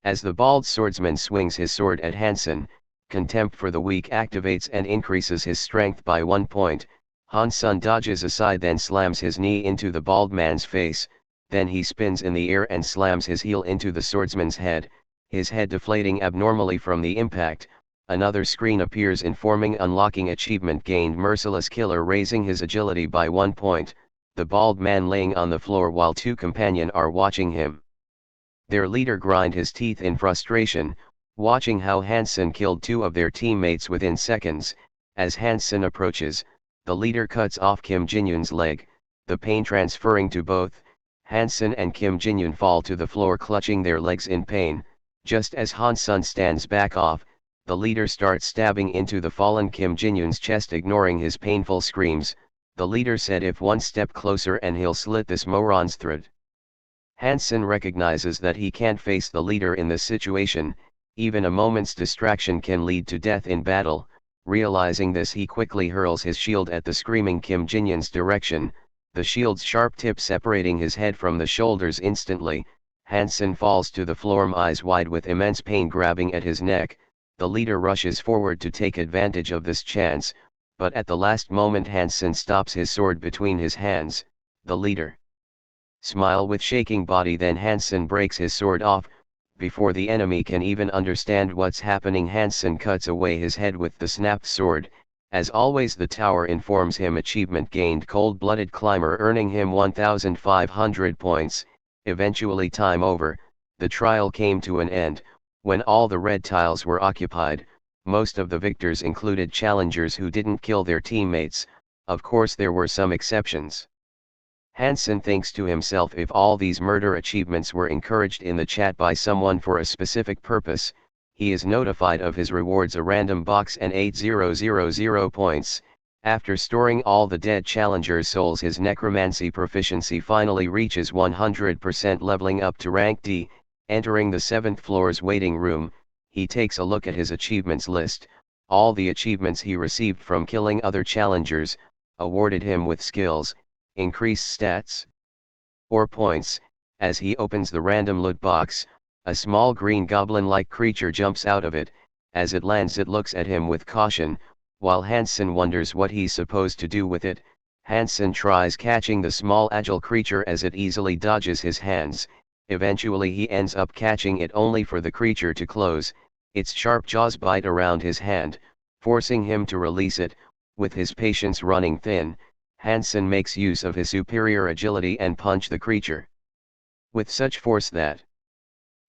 As the bald swordsman swings his sword at Hansen, contempt for the weak activates and increases his strength by 1 point. Hansen dodges aside, then slams his knee into the bald man's face, then he spins in the air and slams his heel into the swordsman's head, his head deflating abnormally from the impact. Another screen appears informing unlocking achievement gained, Merciless Killer, raising his agility by 1 point, the bald man laying on the floor while 2 companions are watching him. Their leader grind his teeth in frustration, watching how Hansen killed 2 of their teammates within seconds. As Hansen approaches, the leader cuts off Kim Jin-yoon's leg, the pain transferring to both. Hansen and Kim Jin-yoon fall to the floor clutching their legs in pain. Just as Hansen stands back off, the leader starts stabbing into the fallen Kim Jin-yoon's chest, ignoring his painful screams. The leader said, "If one step closer and he'll slit this moron's throat." Hansen recognizes that he can't face the leader in this situation, even a moment's distraction can lead to death in battle. Realizing this, he quickly hurls his shield at the screaming Kim Jin-yoon's direction, the shield's sharp tip separating his head from the shoulders instantly. Hansen falls to the floor, eyes wide with immense pain grabbing at his neck. The leader rushes forward to take advantage of this chance, but at the last moment Hansen stops his sword between his hands. The leader smiles with shaking body, then Hansen breaks his sword off. Before the enemy can even understand what's happening, Hansen cuts away his head with the snapped sword. As always, the tower informs him achievement gained, Cold-Blooded Climber, earning him 1,500 points. Eventually, time over, the trial came to an end. When all the red tiles were occupied, most of the victors included challengers who didn't kill their teammates. Of course there were some exceptions. Hansen thinks to himself, if all these murder achievements were encouraged in the chat by someone for a specific purpose, he is notified of his rewards, a random box and 8,000 points. After storing all the dead challengers' souls, his necromancy proficiency finally reaches 100%, leveling up to rank D. Entering the 7th floor's waiting room, he takes a look at his achievements list. All the achievements he received from killing other challengers, awarded him with skills, increased stats, or points. As he opens the random loot box, a small green goblin-like creature jumps out of it. As it lands, it looks at him with caution, while Hansen wonders what he's supposed to do with it. Hansen tries catching the small agile creature as it easily dodges his hands. Eventually he ends up catching it, only for the creature to close its sharp jaws bite around his hand, forcing him to release it. With his patience running thin, Hansen makes use of his superior agility and punch the creature with such force that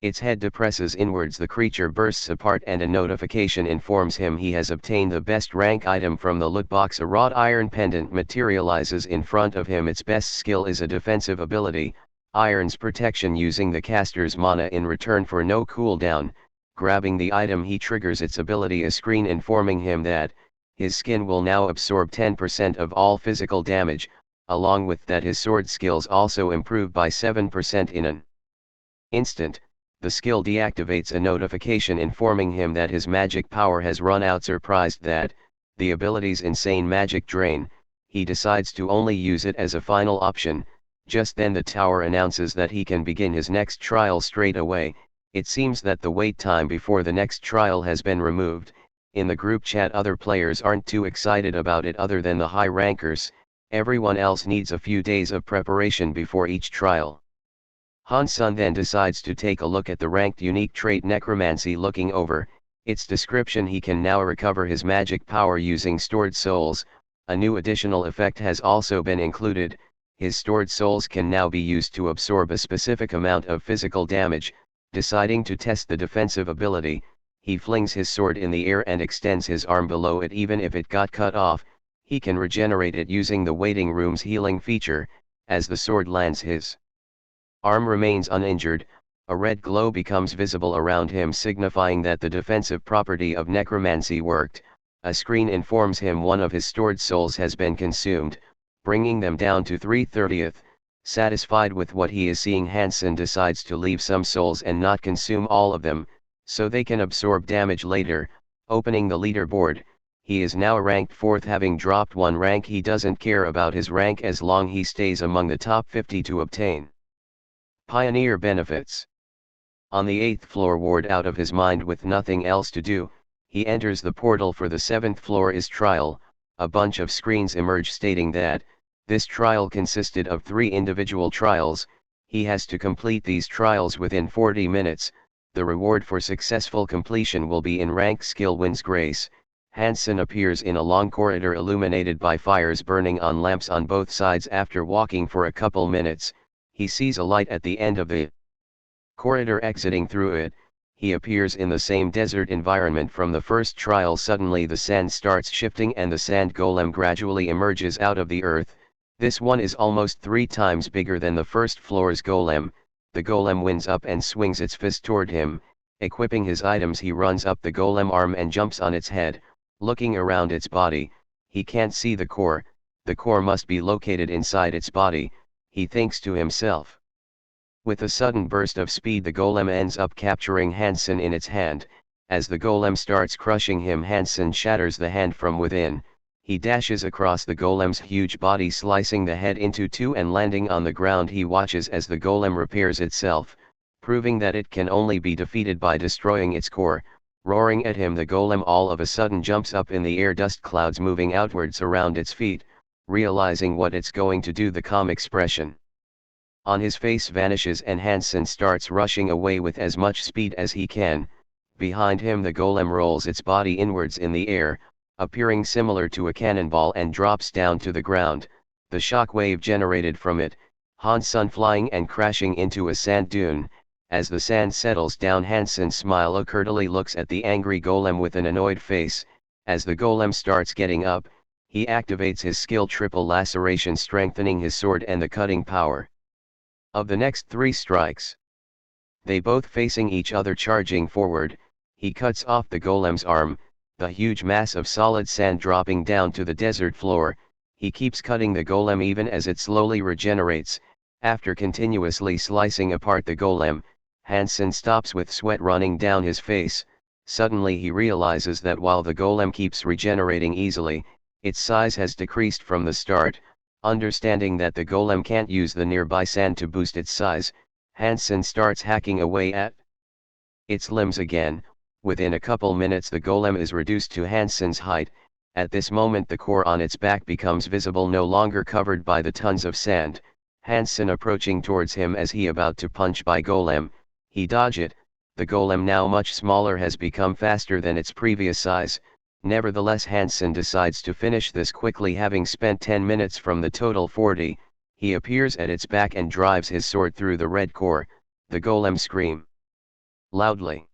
its head depresses inwards. The creature bursts apart and a notification informs him he has obtained the best rank item from the loot box. A wrought iron pendant materializes in front of him. Its best skill is a defensive ability, Iron's Protection, using the caster's mana in return for no cooldown. Grabbing the item, he triggers its ability, a screen informing him that his skin will now absorb 10% of all physical damage. Along with that, his sword skills also improve by 7% in an instant. The skill deactivates, a notification informing him that his magic power has run out. Surprised that the ability's insane magic drain, he decides to only use it as a final option. Just then the tower announces that he can begin his next trial straight away. It seems that the wait time before the next trial has been removed. In the group chat, other players aren't too excited about it other than the high rankers. Everyone else needs a few days of preparation before each trial. Hansen then decides to take a look at the ranked unique trait Necromancy. Looking over its description, he can now recover his magic power using stored souls. A new additional effect has also been included. His stored souls can now be used to absorb a specific amount of physical damage. Deciding to test the defensive ability, he flings his sword in the air and extends his arm below it. Even if it got cut off, he can regenerate it using the waiting room's healing feature. As the sword lands, his arm remains uninjured. A red glow becomes visible around him, signifying that the defensive property of necromancy worked. A screen informs him one of his stored souls has been consumed, bringing them down to 3/30. Satisfied with what he is seeing, Hansen decides to leave some souls and not consume all of them, so they can absorb damage later. Opening the leaderboard, he is now ranked 4th, having dropped 1 rank. He doesn't care about his rank as long he stays among the top 50 to obtain Pioneer benefits. On the 8th floor, ward out of his mind with nothing else to do, he enters the portal for the 7th floor is trial. A bunch of screens emerge stating that this trial consisted of 3 individual trials. He has to complete these trials within 40 minutes. The reward for successful completion will be in rank skill wins grace. Hansen appears in a long corridor illuminated by fires burning on lamps on both sides. After walking for a couple minutes, he sees a light at the end of the corridor. Exiting through it, he appears in the same desert environment from the first trial. Suddenly the sand starts shifting and the sand golem gradually emerges out of the earth. This one is almost 3 times bigger than the first floor's golem. The golem winds up and swings its fist toward him. Equipping his items, he runs up the golem arm and jumps on its head. Looking around its body, he can't see the core. The core must be located inside its body, he thinks to himself. With a sudden burst of speed, the golem ends up capturing Hansen in its hand. As the golem starts crushing him, Hansen shatters the hand from within. He dashes across the golem's huge body, slicing the head into 2 and landing on the ground. He watches as the golem repairs itself, proving that it can only be defeated by destroying its core. Roaring at him, the golem all of a sudden jumps up in the air, dust clouds moving outwards around its feet. Realizing what it's going to do, the calm expression on his face vanishes and Hansen starts rushing away with as much speed as he can. Behind him, the golem rolls its body inwards in the air, appearing similar to a cannonball, and drops down to the ground. The shock wave generated from it, Hansen flying and crashing into a sand dune. As the sand settles down, Hansen smile-curdily looks at the angry golem with an annoyed face. As the golem starts getting up, he activates his skill triple laceration, strengthening his sword and the cutting power of the next 3 strikes. They both facing each other, charging forward. He cuts off the golem's arm, the huge mass of solid sand dropping down to the desert floor. He keeps cutting the golem even as it slowly regenerates. After continuously slicing apart the golem, Hansen stops with sweat running down his face. Suddenly he realizes that while the golem keeps regenerating easily, its size has decreased from the start. Understanding that the golem can't use the nearby sand to boost its size, Hansen starts hacking away at its limbs again. Within a couple minutes, the golem is reduced to Hansen's height. At this moment, the core on its back becomes visible, no longer covered by the tons of sand. Hansen approaching towards him as he about to punch by golem. He dodge it. The golem, now much smaller, has become faster than its previous size. Nevertheless, Hansen decides to finish this quickly, having spent 10 minutes from the total 40. He appears at its back and drives his sword through the red core. The golem scream loudly,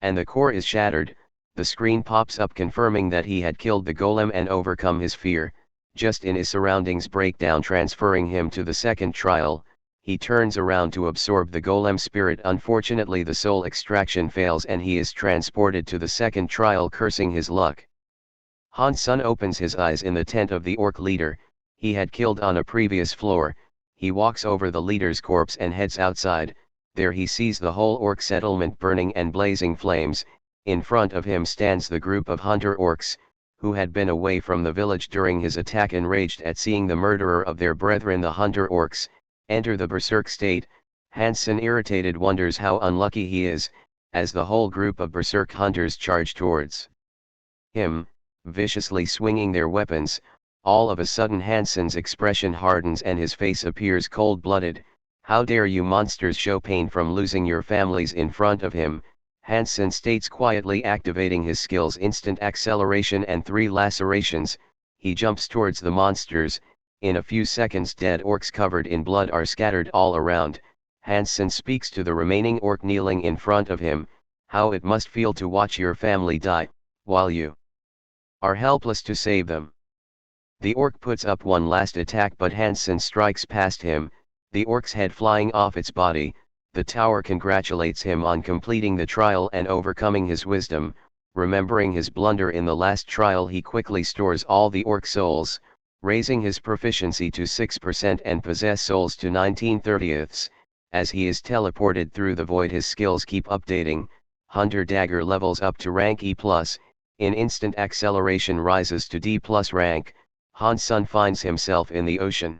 and the core is shattered. The screen pops up confirming that he had killed the golem and overcome his fear. Just in his surroundings break down, transferring him to the second trial. He turns around to absorb the golem spirit. Unfortunately, the soul extraction fails and he is transported to the second trial, cursing his luck. Hansen opens his eyes in the tent of the orc leader. He had killed on a previous floor. He walks over the leader's corpse and heads outside. There he sees the whole orc settlement burning and blazing flames. In front of him stands the group of hunter orcs, who had been away from the village during his attack. Enraged at seeing the murderer of their brethren, the hunter orcs enter the berserk state. Hansen, irritated, wonders how unlucky he is, as the whole group of berserk hunters charge towards him, viciously swinging their weapons. All of a sudden Hansen's expression hardens and his face appears cold-blooded. "How dare you monsters show pain from losing your families in front of him?" Hansen states quietly, activating his skills instant acceleration and 3 lacerations. He jumps towards the monsters. In a few seconds, dead orcs covered in blood are scattered all around. Hansen speaks to the remaining orc kneeling in front of him. "How it must feel to watch your family die, while you are helpless to save them." The orc puts up one last attack, but Hansen strikes past him, the orc's head flying off its body. The tower congratulates him on completing the trial and overcoming his wisdom. Remembering his blunder in the last trial, he quickly stores all the orc souls, raising his proficiency to 6% and possess souls to 19/30. As he is teleported through the void, his skills keep updating. Hunter Dagger levels up to rank E+, in instant acceleration rises to D+ rank. Hansen finds himself in the ocean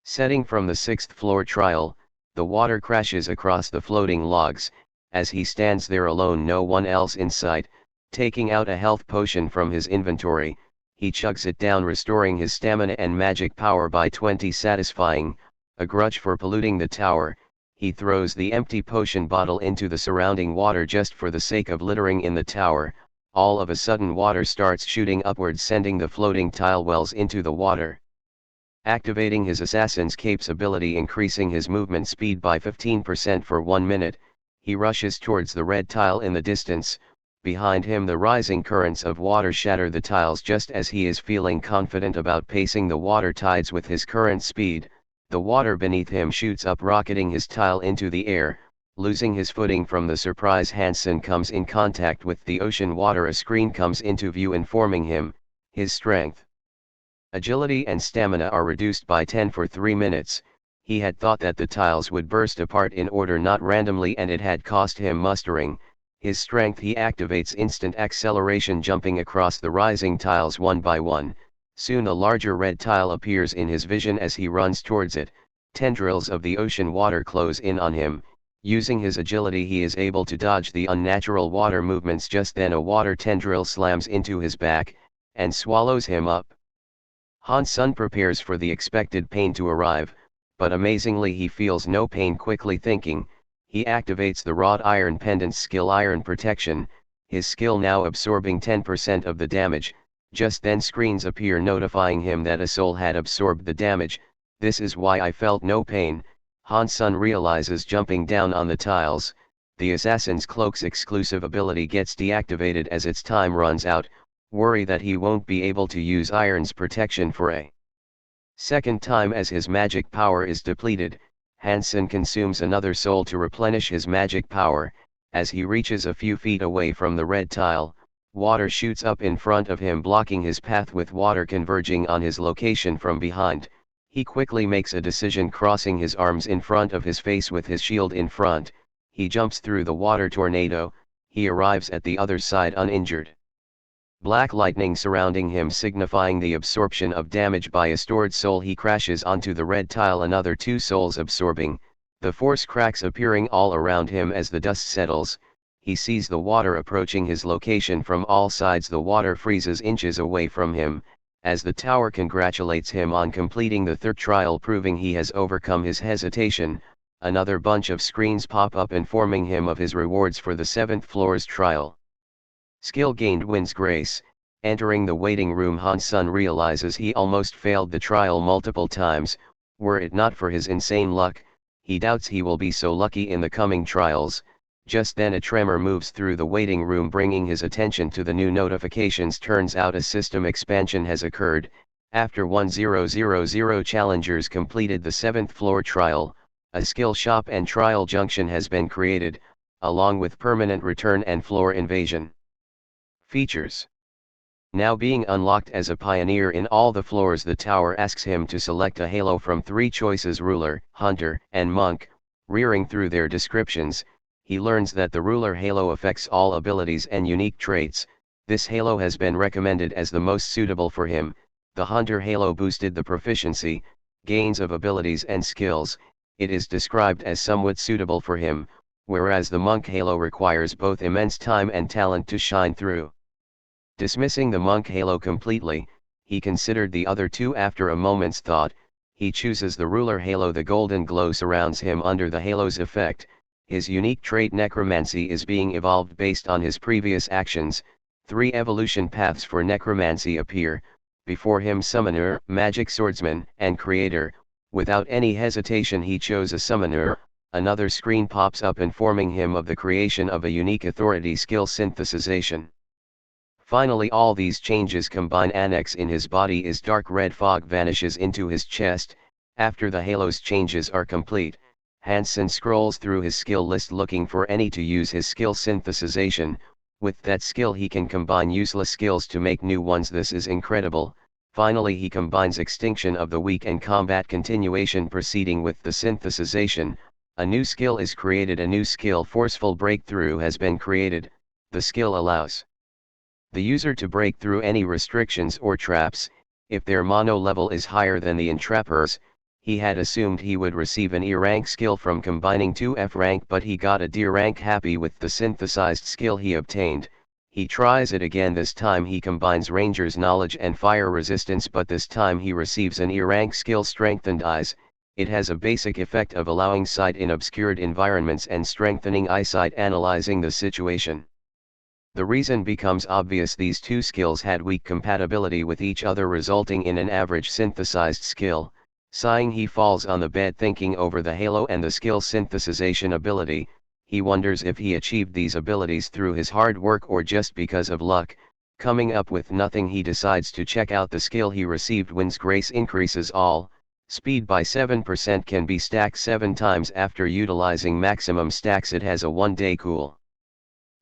setting from the 6th floor trial. The water crashes across the floating logs. As he stands there alone, no one else in sight. Taking out a health potion from his inventory, he chugs it down, restoring his stamina and magic power by 20. Satisfying a grudge for polluting the tower, he throws the empty potion bottle into the surrounding water just for the sake of littering in the tower. All of a sudden water starts shooting upwards, sending the floating tile wells into the water. Activating his Assassin's Cape's ability, increasing his movement speed by 15% for 1 minute, he rushes towards the red tile in the distance. Behind him the rising currents of water shatter the tiles just as he is feeling confident about pacing the water tides with his current speed. The water beneath him shoots up, rocketing his tile into the air. Losing his footing from the surprise, Hansen comes in contact with the ocean water. A screen comes into view informing him, his strength, agility and stamina are reduced by 10 for 3 minutes. He had thought that the tiles would burst apart in order, not randomly, and it had cost him mustering his strength. He activates instant acceleration, jumping across the rising tiles one by one. Soon a larger red tile appears in his vision as he runs towards it. Tendrils of the ocean water close in on him. Using his agility, he is able to dodge the unnatural water movements. Just then a water tendril slams into his back and swallows him up. Hansen prepares for the expected pain to arrive, but amazingly he feels no pain. Quickly thinking, he activates the wrought iron pendant skill, Iron Protection, his skill now absorbing 10% of the damage. Just then screens appear notifying him that a soul had absorbed the damage. This is why I felt no pain, Hansen realizes, jumping down on the tiles. The Assassin's Cloak's exclusive ability gets deactivated as its time runs out. Worry that he won't be able to use Iron's protection for a second time as his magic power is depleted. Hansen consumes another soul to replenish his magic power. As he reaches a few feet away from the red tile, water shoots up in front of him, blocking his path, with water converging on his location from behind. He quickly makes a decision, crossing his arms in front of his face with his shield in front. He jumps through the water tornado. He arrives at the other side uninjured. Black lightning surrounding him, signifying the absorption of damage by a stored soul. He crashes onto the red tile, another 2 souls absorbing. The force cracks appearing all around him as the dust settles. He sees the water approaching his location from all sides. The water freezes inches away from him, as the tower congratulates him on completing the 3rd trial, proving he has overcome his hesitation. Another bunch of screens pop up informing him of his rewards for the 7th floor's trial. Skill gained wins grace. Entering the waiting room, Hansen realizes he almost failed the trial multiple times. Were it not for his insane luck, he doubts he will be so lucky in the coming trials. Just then a tremor moves through the waiting room, bringing his attention to the new notifications. Turns out a system expansion has occurred. After 1000 challengers completed the 7th floor trial, a skill shop and trial junction has been created, along with permanent return and floor invasion features. Now being unlocked as a pioneer in all the floors, the tower asks him to select a halo from 3 choices: ruler, hunter, and monk. Rearing through their descriptions, he learns that the ruler halo affects all abilities and unique traits. This halo has been recommended as the most suitable for him. The hunter halo boosted the proficiency, gains of abilities and skills. It is described as somewhat suitable for him, whereas the monk halo requires both immense time and talent to shine through. Dismissing the monk halo completely, he considered the other 2. After a moment's thought, he chooses the ruler halo. The golden glow surrounds him under the halo's effect. His unique trait necromancy is being evolved based on his previous actions. 3 evolution paths for necromancy appear before him: summoner, magic swordsman, and creator. Without any hesitation he chose a summoner. Another screen pops up informing him of the creation of a unique authority skill, synthesization. Finally all these changes combine. Annex in his body is dark red fog vanishes into his chest. After the halo's changes are complete, Hansen scrolls through his skill list looking for any to use his skill synthesization. With that skill he can combine useless skills to make new ones. This is incredible. Finally he combines extinction of the weak and combat continuation. Proceeding with the synthesization, a new skill is created. A new skill, forceful breakthrough, has been created. The skill allows the user to break through any restrictions or traps. If their mono level is higher than the entrapper's, He had assumed he would receive an E rank skill from combining 2 F rank, but he got a D rank. Happy with the synthesized skill he obtained, he tries it again. This time he combines Ranger's knowledge and fire resistance, but this time he receives an E rank skill, Strengthened Eyes. It has a basic effect of allowing sight in obscured environments and strengthening eyesight, analyzing the situation. The reason becomes obvious: these two skills had weak compatibility with each other, resulting in an average synthesized skill. Sighing, he falls on the bed thinking over the halo and the skill synthesization ability. He wonders if he achieved these abilities through his hard work or just because of luck. Coming up with nothing, he decides to check out the skill he received. Wind's Grace increases all speed by 7%, can be stacked 7 times after utilizing maximum stacks. It has a 1-day cool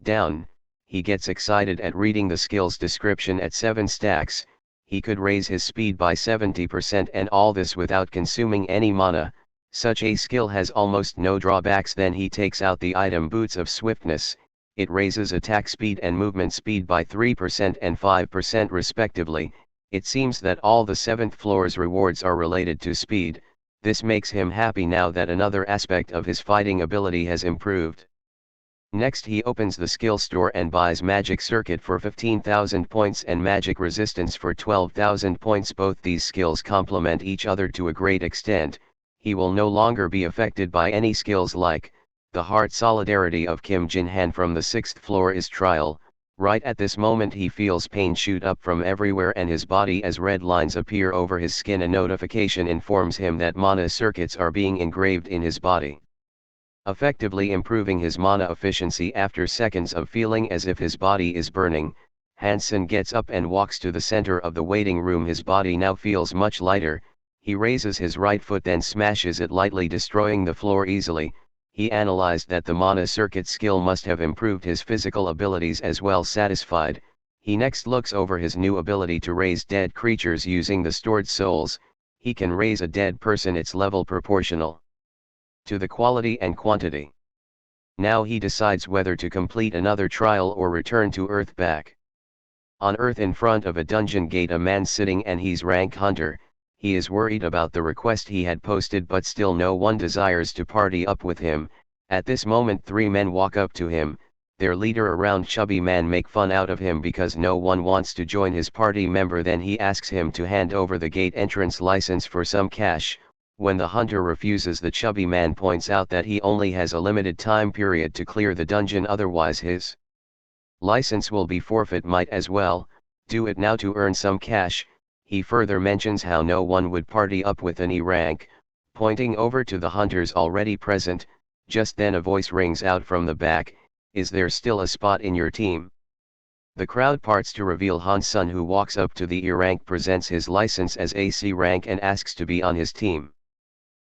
down. He gets excited at reading the skill's description. At 7 stacks, he could raise his speed by 70%, and all this without consuming any mana. Such a skill has almost no drawbacks. Then he takes out the item Boots of Swiftness. It raises attack speed and movement speed by 3% and 5% respectively. It seems that all the 7th floor's rewards are related to speed. This makes him happy now that another aspect of his fighting ability has improved. Next, he opens the skill store and buys Magic Circuit for 15,000 points and Magic Resistance for 12,000 points. Both these skills complement each other to a great extent. He will no longer be affected by any skills like the Heart Solidarity of Kim Jin Han from the 6th floor is trial. Right at this moment he feels pain shoot up from everywhere and his body as red lines appear over his skin. A notification informs him that mana circuits are being engraved in his body, effectively improving his mana efficiency. After seconds of feeling as if his body is burning, Hansen gets up and walks to the center of the waiting room. His body now feels much lighter. He raises his right foot, then smashes it lightly, destroying the floor easily. He analyzed that the mana circuit skill must have improved his physical abilities as well. Satisfied, he next looks over his new ability to raise dead creatures using the stored souls. He can raise a dead person, its level proportional to the quality and quantity. Now he decides whether to complete another trial or return to Earth. Back on Earth, in front of a dungeon gate, a man sitting, and he's rank hunter. He is worried about the request he had posted, but still no one desires to party up with him. At this moment 3 men walk up to him. Their leader, a round chubby man, make fun out of him because no one wants to join his party member. Then he asks him to hand over the gate entrance license for some cash. When the hunter refuses, the chubby man points out that he only has a limited time period to clear the dungeon, otherwise his license will be forfeit. Might as well do it now to earn some cash. He further mentions how no one would party up with an E rank, pointing over to the hunters already present. Just then a voice rings out from the back, "Is there still a spot in your team?" The crowd parts to reveal Han-sun, who walks up to the E rank, presents his license as AC rank, and asks to be on his team.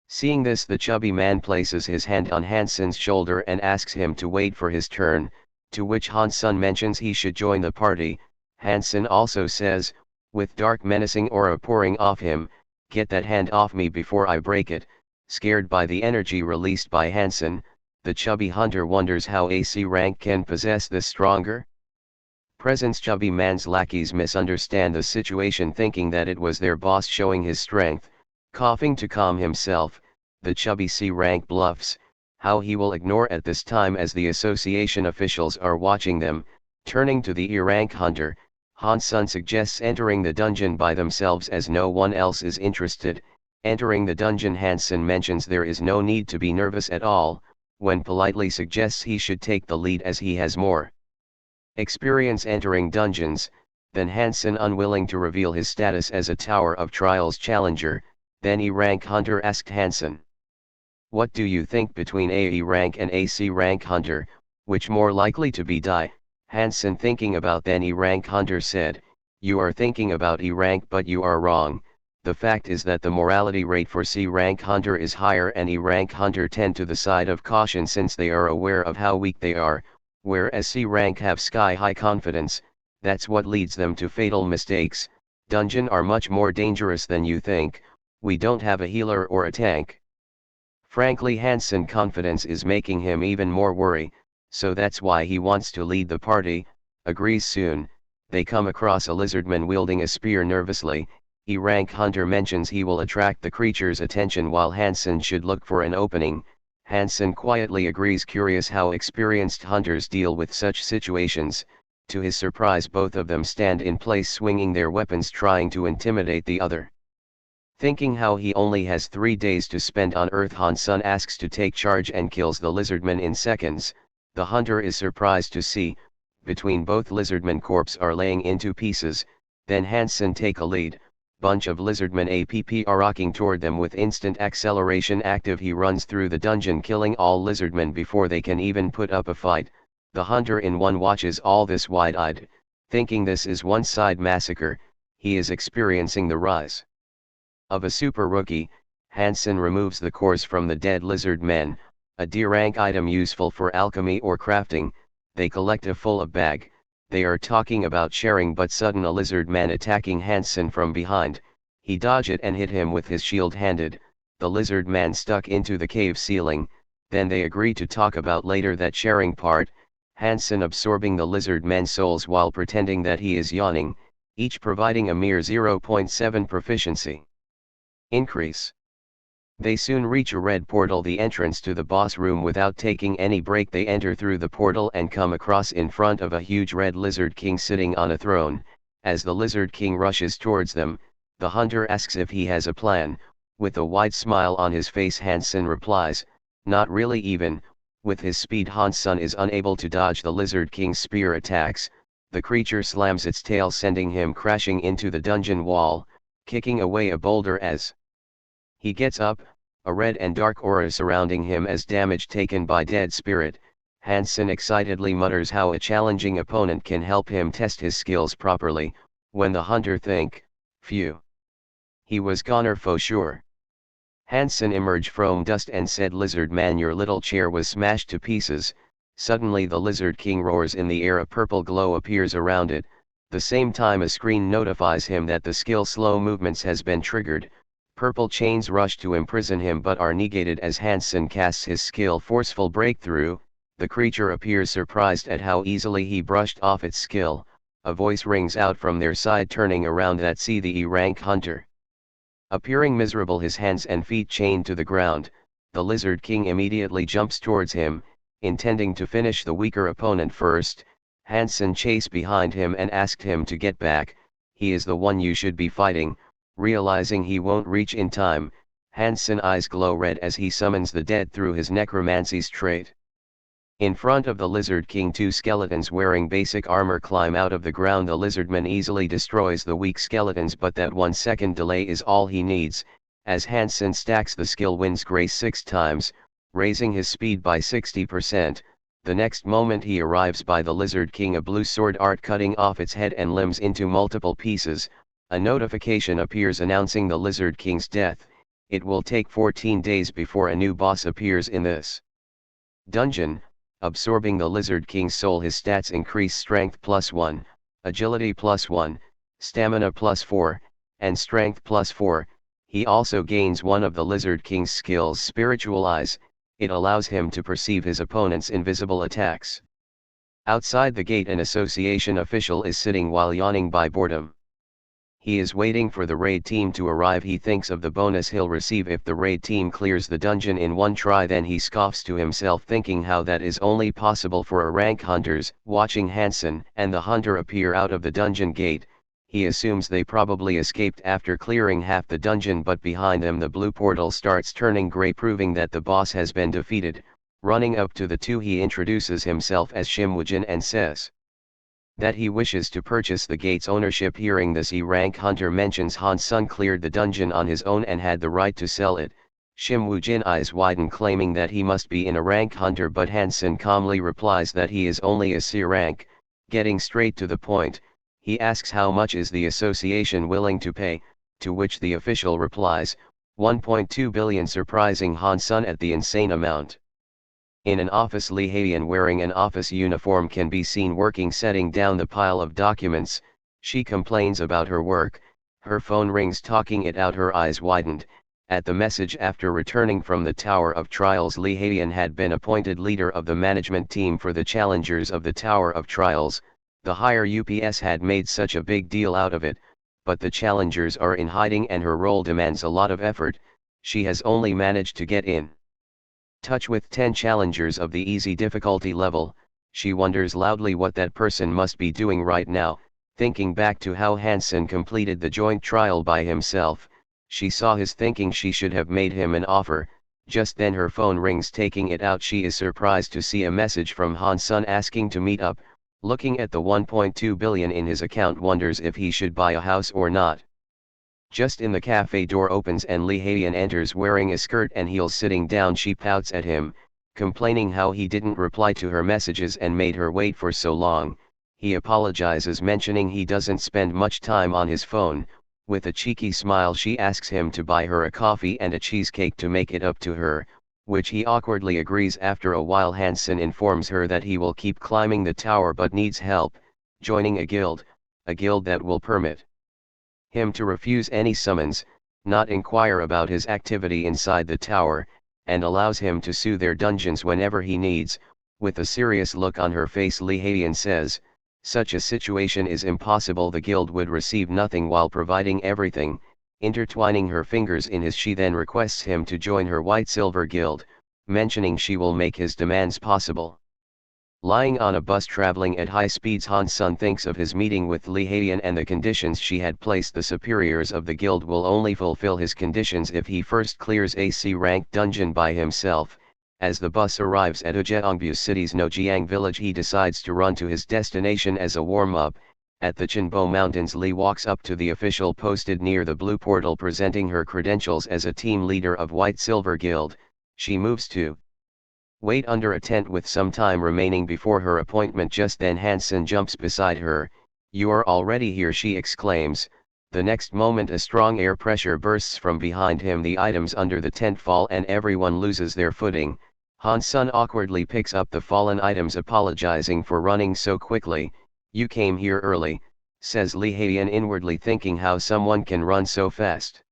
Seeing this, the chubby man places his hand on Hansen's shoulder and asks him to wait for his turn, to which Han-sun mentions he should join the party. Hansen also says, with dark menacing aura pouring off him, "Get that hand off me before I break it." Scared by the energy released by Hansen, the chubby hunter wonders how AC rank can possess this stronger presence. Chubby man's lackeys misunderstand the situation, thinking that it was their boss showing his strength. Coughing to calm himself, the chubby C rank bluffs. How he will ignore at this time, as the association officials are watching them. Turning to the E rank hunter, Han-sun suggests entering the dungeon by themselves as no one else is interested. Entering the dungeon, Hansen mentions there is no need to be nervous at all, when politely suggests he should take the lead as he has more experience entering dungeons than Hansen, unwilling to reveal his status as a Tower of Trials challenger. Then E rank hunter asked Hansen, "What do you think between AE rank and AC rank hunter, which more likely to be die?" Hansen, thinking about then E rank hunter, said, "You are thinking about E rank, but you are wrong. The fact is that the morality rate for C rank hunter is higher, and E rank hunter tend to the side of caution since they are aware of how weak they are, whereas C rank have sky-high confidence. That's what leads them to fatal mistakes. Dungeon are much more dangerous than you think. We don't have a healer or a tank." Frankly, Hansen confidence is making him even more worry, so that's why he wants to lead the party. Agrees. Soon, they come across a lizardman wielding a spear nervously. E-rank hunter mentions he will attract the creature's attention while Hansen should look for an opening. Hansen quietly agrees, curious how experienced hunters deal with such situations. To his surprise, both of them stand in place swinging their weapons trying to intimidate the other. Thinking how he only has 3 days to spend on Earth, Hansen asks to take charge and kills the lizardman in seconds. The hunter is surprised to see, between both lizardmen corpses are laying into pieces. Then Hansen take a lead. Bunch of lizardmen are rocking toward them with instant acceleration active. He runs through the dungeon killing all lizardmen before they can even put up a fight. The hunter in one watches all this wide-eyed, thinking this is one-side massacre. He is experiencing the rise of a super rookie. Hansen removes the cores from the dead lizard men, a D-rank item useful for alchemy or crafting. They collect a full of bag. They are talking about sharing, but sudden a lizard man attacking Hansen from behind. He dodge it and hit him with his shield handed. The lizard man stuck into the cave ceiling. Then they agree to talk about later that sharing part. Hansen absorbing the lizard men's souls while pretending that he is yawning, each providing a mere 0.7 proficiency increase. They soon reach a red portal, the entrance to the boss room. Without taking any break, they enter through the portal and come across in front of a huge red lizard king sitting on a throne. As the lizard king rushes towards them, the hunter asks if he has a plan. With a wide smile on his face, Hansen replies, "Not really." Even with his speed, Hansen is unable to dodge the lizard king's spear attacks. The creature slams its tail, sending him crashing into the dungeon wall, kicking away a boulder as he gets up. A red and dark aura surrounding him as damage taken by dead spirit. Hansen excitedly mutters how a challenging opponent can help him test his skills properly, when the hunter think, "Phew. He was goner for sure." Hansen emerged from dust and said, "Lizard man, your little chair was smashed to pieces." Suddenly the lizard king roars in the air. A purple glow appears around it. The same time a screen notifies him that the skill slow movements has been triggered. Purple chains rush to imprison him but are negated as Hansen casts his skill forceful breakthrough. The creature appears surprised at how easily he brushed off its skill. A voice rings out from their side. Turning around, that see the E-rank hunter appearing miserable, his hands and feet chained to the ground. The lizard king immediately jumps towards him, intending to finish the weaker opponent first. Hansen chased behind him and asked him to get back. "He is the one you should be fighting." Realizing he won't reach in time, Hansen's eyes glow red as he summons the dead through his necromancy's trait. In front of the lizard king, 2 skeletons wearing basic armor climb out of the ground. The lizardman easily destroys the weak skeletons, but that 1 second delay is all he needs. As Hansen stacks the skill wins grace 6 times, raising his speed by 60%. The next moment he arrives by the lizard king, a blue sword art cutting off its head and limbs into multiple pieces. A notification appears announcing the lizard king's death. It will take 14 days before a new boss appears in this dungeon. Absorbing the lizard king's soul, his stats increase: strength +1, agility +1, stamina +4, and strength +4. He also gains one of the lizard king's skills, spiritual eyes. It allows him to perceive his opponent's invisible attacks. Outside the gate, an association official is sitting while yawning by boredom. He is waiting for the raid team to arrive. He thinks of the bonus he'll receive if the raid team clears the dungeon in one try. Then he scoffs to himself, thinking how that is only possible for rank hunters. Watching Hansen and the hunter appear out of the dungeon gate, he assumes they probably escaped after clearing half the dungeon, but behind them the blue portal starts turning gray, proving that the boss has been defeated. Running up to the two, he introduces himself as Shimwujin and says that he wishes to purchase the gate's ownership. Hearing this, E-rank hunter mentions Hansen cleared the dungeon on his own and had the right to sell it. Shimwujin eyes widen, claiming that he must be in a rank hunter, but Hansen calmly replies that he is only a C rank. Getting straight to the point, he asks how much is the association willing to pay, to which the official replies, 1.2 billion, surprising Hansen at the insane amount. In an office, Lee Haeyeon wearing an office uniform can be seen working, setting down the pile of documents. She complains about her work. Her phone rings, talking it out, her eyes widened at the message. After returning from the Tower of Trials, Lee Haeyeon had been appointed leader of the management team for the challengers of the Tower of Trials. The higher UPS had made such a big deal out of it, but the challengers are in hiding and her role demands a lot of effort. She has only managed to get in touch with 10 challengers of the easy difficulty level. She wonders loudly what that person must be doing right now. Thinking back to how Hansen completed the joint trial by himself, she saw his thinking she should have made him an offer. Just then her phone rings. Taking it out, she is surprised to see a message from Han-sun asking to meet up. Looking at the 1.2 billion in his account, wonders if he should buy a house or not. Just in the cafe door opens and Lee Hae-in enters wearing a skirt and heels. Sitting down, she pouts at him, complaining how he didn't reply to her messages and made her wait for so long. He apologizes, mentioning he doesn't spend much time on his phone. With a cheeky smile, she asks him to buy her a coffee and a cheesecake to make it up to her, which he awkwardly agrees. After a while, Hansen informs her that he will keep climbing the tower but needs help joining a guild that will permit him to refuse any summons, not inquire about his activity inside the tower, and allows him to sue their dungeons whenever he needs. With a serious look on her face, Lee Hae-in says, such a situation is impossible. The guild would receive nothing while providing everything. Intertwining her fingers in his, she then requests him to join her White-Silver Guild, mentioning she will make his demands possible. Lying on a bus traveling at high speeds, Han-sun thinks of his meeting with Lee Hae-in and the conditions she had placed. The superiors of the guild will only fulfill his conditions if he first clears a C-ranked dungeon by himself. As the bus arrives at Ujeongbu City's Nojiang village, he decides to run to his destination as a warm-up. At the Chinbo Mountains, Lee walks up to the official posted near the blue portal, presenting her credentials as a team leader of White-Silver Guild. She moves to wait under a tent with some time remaining before her appointment. Just then Hansen jumps beside her. "You are already here," she exclaims. The next moment a strong air pressure bursts from behind him. The items under the tent fall and everyone loses their footing. Han-sun awkwardly picks up the fallen items, apologizing for running so quickly. "You came here early," says Lee Hae-in, inwardly thinking how someone can run so fast.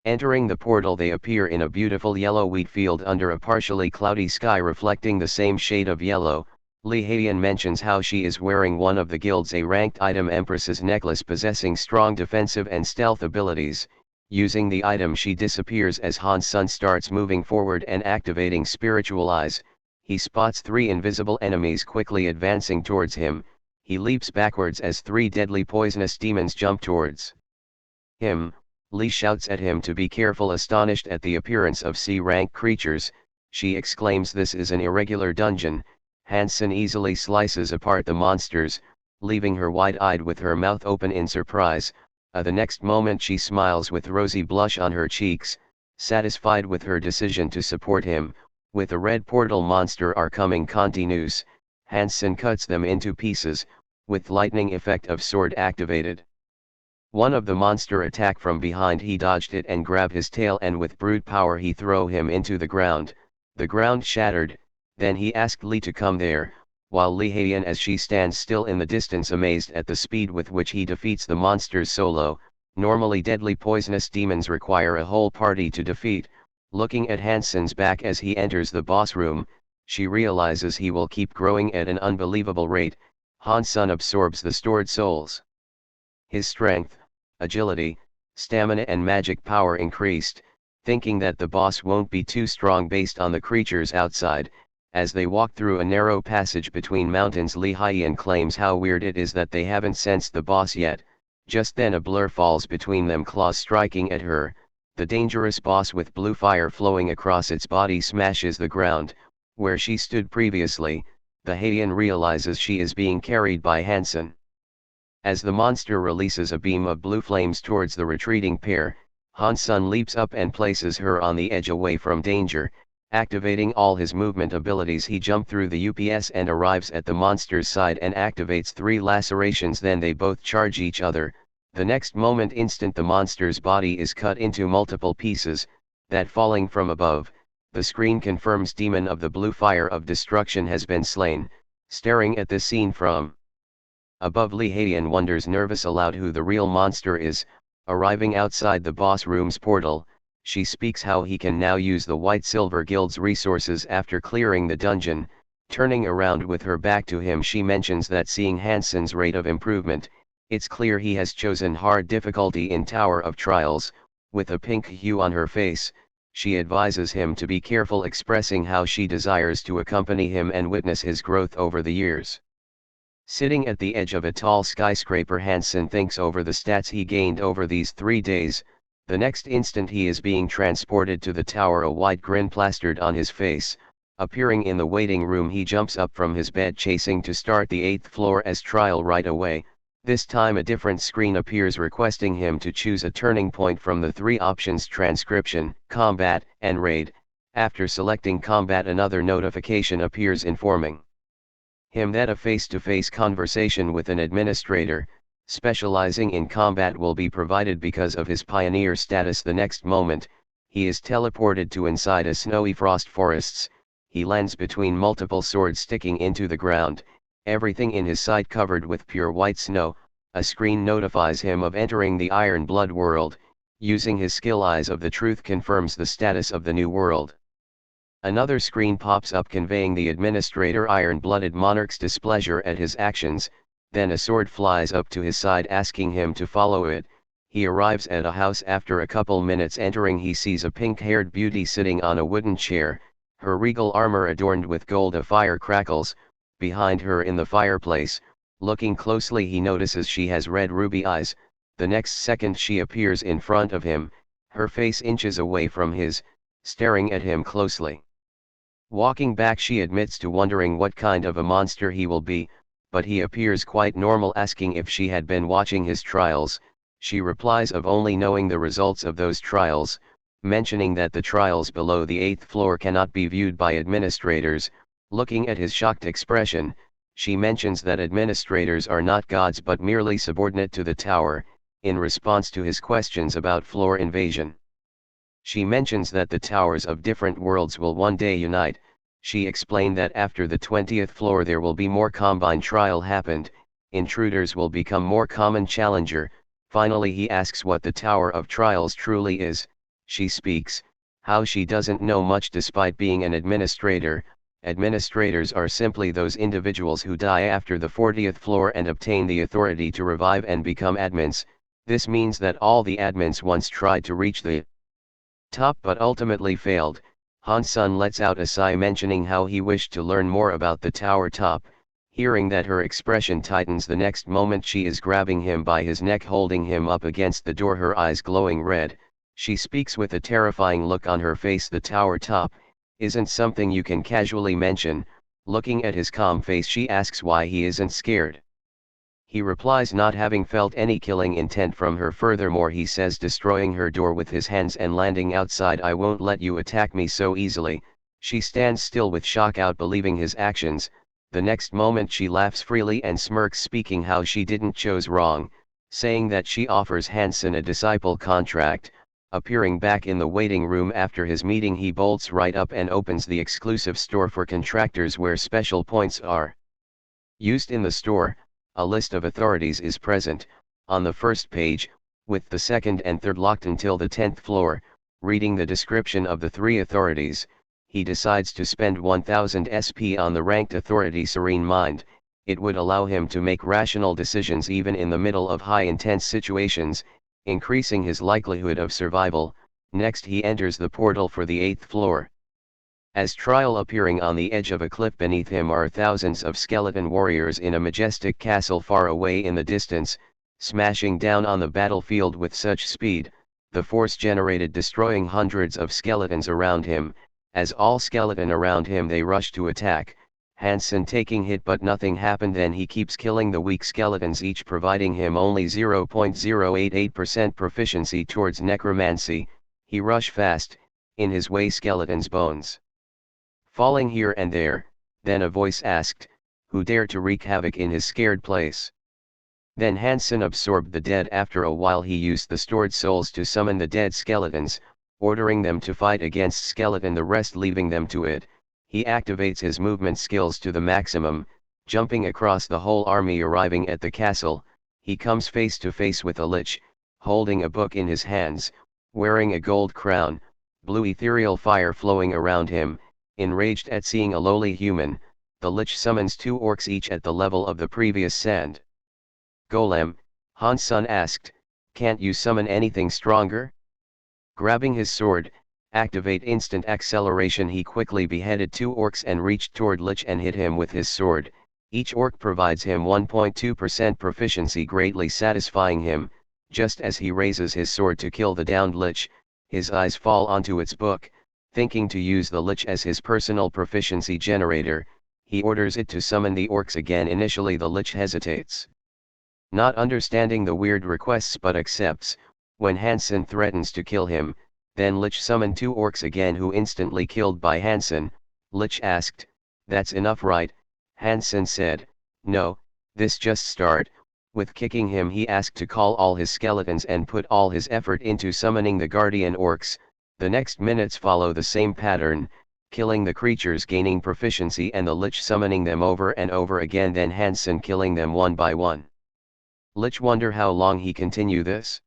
Entering the portal, they appear in a beautiful yellow wheat field under a partially cloudy sky reflecting the same shade of yellow. Lee Hae-in mentions how she is wearing one of the guild's A-ranked item, Empress's necklace, possessing strong defensive and stealth abilities. Using the item, she disappears as Han-sun starts moving forward and activating spiritual eyes. He spots 3 invisible enemies quickly advancing towards him. He leaps backwards as 3 deadly poisonous demons jump towards him. Lee shouts at him to be careful. Astonished at the appearance of C-rank creatures, she exclaims, "This is an irregular dungeon." Hansen easily slices apart the monsters, leaving her wide-eyed with her mouth open in surprise. The next moment she smiles with rosy blush on her cheeks, satisfied with her decision to support him. With a red portal monster are coming continues, Hansen cuts them into pieces, with lightning effect of sword activated. One of the monster attack from behind, he dodged it and grabbed his tail, and with brute power he throw him into the ground. The ground shattered. Then he asked Lee to come there, while Lee Hae-in, as she stands still in the distance, amazed at the speed with which he defeats the monsters solo. Normally deadly poisonous demons require a whole party to defeat. Looking at Hansen's back as he enters the boss room, she realizes he will keep growing at an unbelievable rate. Han-sun absorbs the stored souls. His strength, agility, stamina and magic power increased, thinking that the boss won't be too strong based on the creatures outside. As they walk through a narrow passage between mountains, Lee Hae-in claims how weird it is that they haven't sensed the boss yet. Just then a blur falls between them, claws striking at her. The dangerous boss with blue fire flowing across its body smashes the ground, where she stood previously. The Hae-in realizes she is being carried by Hansen. As the monster releases a beam of blue flames towards the retreating pair, Han-sun leaps up and places her on the edge away from danger. Activating all his movement abilities, he jumps through the UPS and arrives at the monster's side and activates 3 lacerations. Then they both charge each other. The next moment the monster's body is cut into multiple pieces, that falling from above. The screen confirms Demon of the Blue Fire of Destruction has been slain. Staring at this scene from above, Lee Hae-in wonders nervous aloud who the real monster is. Arriving outside the boss room's portal, she speaks how he can now use the White-Silver Guild's resources after clearing the dungeon. Turning around with her back to him, she mentions that seeing Hansen's rate of improvement, It's clear he has chosen hard difficulty in Tower of Trials. With a pink hue on her face, she advises him to be careful expressing how she desires to accompany him and witness his growth over the years. Sitting at the edge of a tall skyscraper, Hansen thinks over the stats he gained over these 3 days. The next instant he is being transported to the tower, a wide grin plastered on his face. Appearing in the waiting room, he jumps up from his bed chasing to start the 8th floor as trial right away. This time a different screen appears requesting him to choose a turning point from the 3 options: transcription, combat, and raid. After selecting combat, another notification appears informing him that a face-to-face conversation with an administrator, specializing in combat, will be provided because of his pioneer status. The next moment, he is teleported to inside a snowy frost forests. He lands between multiple swords sticking into the ground, everything in his sight covered with pure white snow. A screen notifies him of entering the Iron Blood world. Using his skill Eyes of the Truth confirms the status of the new world. Another screen pops up conveying the administrator Iron-Blooded Monarch's displeasure at his actions. Then a sword flies up to his side asking him to follow it. He arrives at a house. After a couple minutes entering, he sees a pink-haired beauty sitting on a wooden chair, her regal armor adorned with gold. A fire crackles behind her in the fireplace. Looking closely, he notices she has red ruby eyes. The next second she appears in front of him, her face inches away from his, staring at him closely. Walking back, she admits to wondering what kind of a monster he will be, but he appears quite normal. Asking if she had been watching his trials, she replies of only knowing the results of those trials, mentioning that the trials below the 8th floor cannot be viewed by administrators. Looking at his shocked expression, she mentions that administrators are not gods but merely subordinate to the tower. In response to his questions about floor invasion, she mentions that the towers of different worlds will one day unite. She explained that after the 20th floor there will be more combined trial happened, intruders will become more common challenger. Finally he asks what the Tower of Trials truly is. She speaks how she doesn't know much despite being an administrator. Administrators are simply those individuals who die after the 40th floor and obtain the authority to revive and become admins. This means that all the admins once tried to reach the top but ultimately failed. Han-sun lets out a sigh, mentioning how he wished to learn more about the tower top. Hearing that, her expression tightens. The next moment she is grabbing him by his neck, holding him up against the door, her eyes glowing red. She speaks with a terrifying look on her face. The tower top isn't something you can casually mention. Looking at his calm face, she asks why he isn't scared. He replies not having felt any killing intent from her. Furthermore, he says destroying her door with his hands and landing outside, "I won't let you attack me so easily." She stands still with shock, out believing his actions. The next moment she laughs freely and smirks, speaking how she didn't chose wrong, saying that she offers Hansen a disciple contract. Appearing back in the waiting room after his meeting, he bolts right up and opens the exclusive store for contractors where special points are used. In the store, a list of authorities is present, on the first page, with the 2nd and 3rd locked until the 10th floor. Reading the description of the 3 authorities, he decides to spend 1000 SP on the ranked authority Serene Mind. It would allow him to make rational decisions even in the middle of high-intense situations, increasing his likelihood of survival. Next he enters the portal for the 8th floor. As trial, appearing on the edge of a cliff beneath him are thousands of skeleton warriors in a majestic castle far away in the distance, smashing down on the battlefield with such speed, the force generated destroying hundreds of skeletons around him. As all skeleton around him, they rush to attack, Hansen taking hit but nothing happened. Then he keeps killing the weak skeletons, each providing him only 0.088% proficiency towards necromancy. He rush fast, in his way skeletons' bones falling here and there. Then a voice asked, "Who dared to wreak havoc in his scared place?" Then Hansen absorbed the dead. After a while he used the stored souls to summon the dead skeletons, ordering them to fight against skeleton, the rest leaving them to it. He activates his movement skills to the maximum, jumping across the whole army. Arriving at the castle, he comes face to face with a lich, holding a book in his hands, wearing a gold crown, blue ethereal fire flowing around him. Enraged at seeing a lowly human, the lich summons 2 orcs each at the level of the previous sand golem, Han-sun asked, "Can't you summon anything stronger?" Grabbing his sword, activate instant acceleration, he quickly beheaded 2 orcs and reached toward Lich and hit him with his sword. Each orc provides him 1.2% proficiency, greatly satisfying him. Just as he raises his sword to kill the downed Lich, his eyes fall onto its book. Thinking to use the Lich as his personal proficiency generator, he orders it to summon the orcs again. Initially the Lich hesitates, not understanding the weird requests, but accepts. When Han-sun threatens to kill him, then Lich summoned 2 orcs again, who instantly killed by Han-sun. Lich asked, "That's enough, right?" Han-sun said, "No, this just start." With kicking him, he asked to call all his skeletons and put all his effort into summoning the guardian orcs. The next minutes follow the same pattern, killing the creatures gaining proficiency and the Lich summoning them over and over again, then Han-sun killing them one by one. Lich wonder how long he continue this.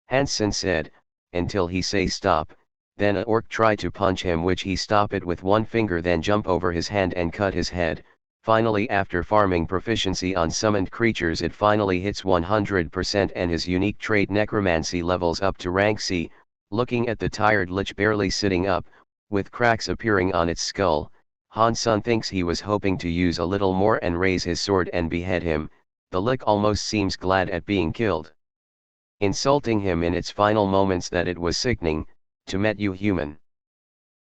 Han-sun said, "Until he say stop." Then a orc try to punch him, which he stop it with one finger, then jump over his hand and cut his head. Finally, after farming proficiency on summoned creatures, it finally hits 100% and his unique trait Necromancy levels up to rank C. Looking at the tired Lich barely sitting up, with cracks appearing on its skull, Han-sun thinks he was hoping to use a little more and raise his sword and behead him. The Lich almost seems glad at being killed, insulting him in its final moments that it was sickening to meet you human.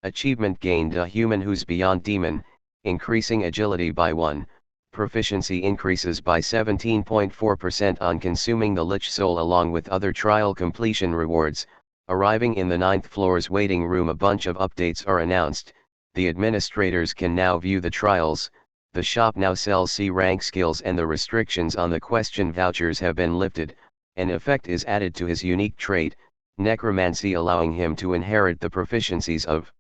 Achievement gained: a human who's beyond demon, increasing agility by 1, proficiency increases by 17.4% on consuming the Lich soul, along with other trial completion rewards. Arriving in the 9th floor's waiting room, a bunch of updates are announced. The administrators can now view the trials. The shop now sells C rank skills and the restrictions on the question vouchers have been lifted. An effect is added to his unique trait, Necromancy, allowing him to inherit the proficiencies of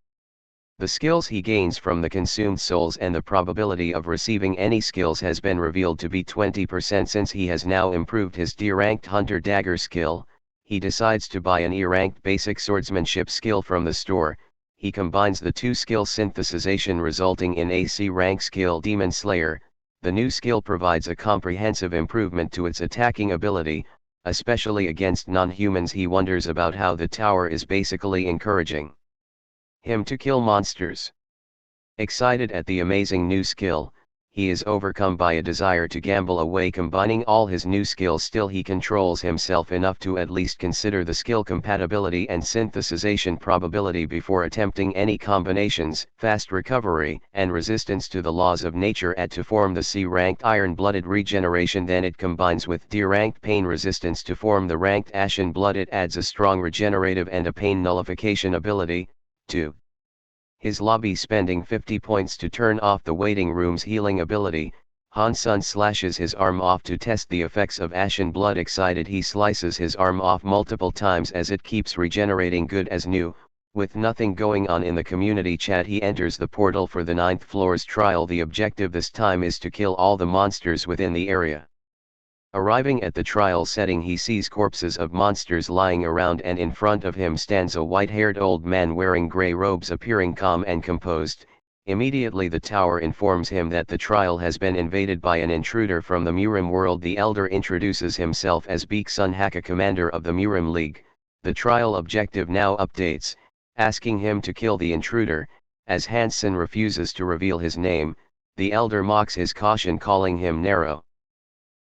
the skills he gains from the consumed souls, and the probability of receiving any skills has been revealed to be 20% since he has now improved his D-ranked Hunter Dagger skill. He decides to buy an E-ranked basic swordsmanship skill from the store. He combines the 2 skill synthesization, resulting in a C-rank skill, Demon Slayer. The new skill provides a comprehensive improvement to its attacking ability, especially against non-humans. He wonders about how the tower is basically encouraging him to kill monsters. Excited at the amazing new skill, he is overcome by a desire to gamble away combining all his new skills. Still, he controls himself enough to at least consider the skill compatibility and synthesization probability before attempting any combinations. Fast recovery and resistance to the laws of nature add to form the C-ranked Iron-Blooded Regeneration. Then it combines with D-ranked Pain Resistance to form the ranked Ashen Blood. It adds a strong regenerative and a pain nullification ability. 2. His lobby, spending 50 points to turn off the waiting room's healing ability. Han-sun slashes his arm off to test the effects of Ashen Blood. Excited, he slices his arm off multiple times as it keeps regenerating good as new. With nothing going on in the community chat, he enters the portal for the 9th floor's trial. The objective this time is to kill all the monsters within the area. Arriving at the trial setting, he sees corpses of monsters lying around, and in front of him stands a white-haired old man wearing grey robes, appearing calm and composed. Immediately the tower informs him that the trial has been invaded by an intruder from the Murim world. The elder introduces himself as Baek-sun Haka, commander of the Murim League. The trial objective now updates, asking him to kill the intruder. As Han-sun refuses to reveal his name, the elder mocks his caution, calling him narrow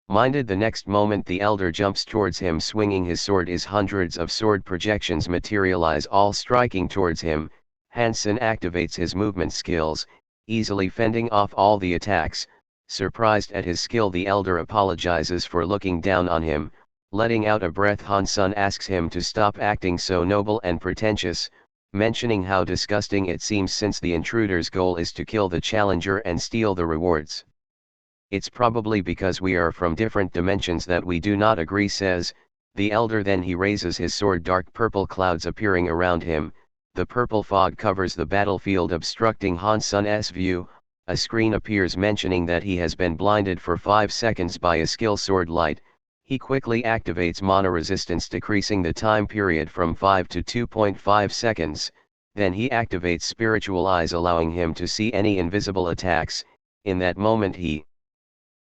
minded. The next moment the elder jumps towards him swinging his sword. Hundreds of sword projections materialize, all striking towards him. Han-sun activates his movement skills, easily fending off all the attacks. Surprised at his skill, the elder apologizes for looking down on him. Letting out a breath, Han-sun asks him to stop acting so noble and pretentious, mentioning how disgusting it seems since the intruder's goal is to kill the challenger and steal the rewards. "It's probably because we are from different dimensions that we do not agree," says the elder. Then he raises his sword. Dark purple clouds appearing around him. The purple fog covers the battlefield, obstructing Han-sun's view. A screen appears mentioning that he has been blinded for 5 seconds by a skill sword light. He quickly activates mana resistance, decreasing the time period from 5 to 2.5 seconds. Then he activates spiritual eyes, allowing him to see any invisible attacks. In that moment he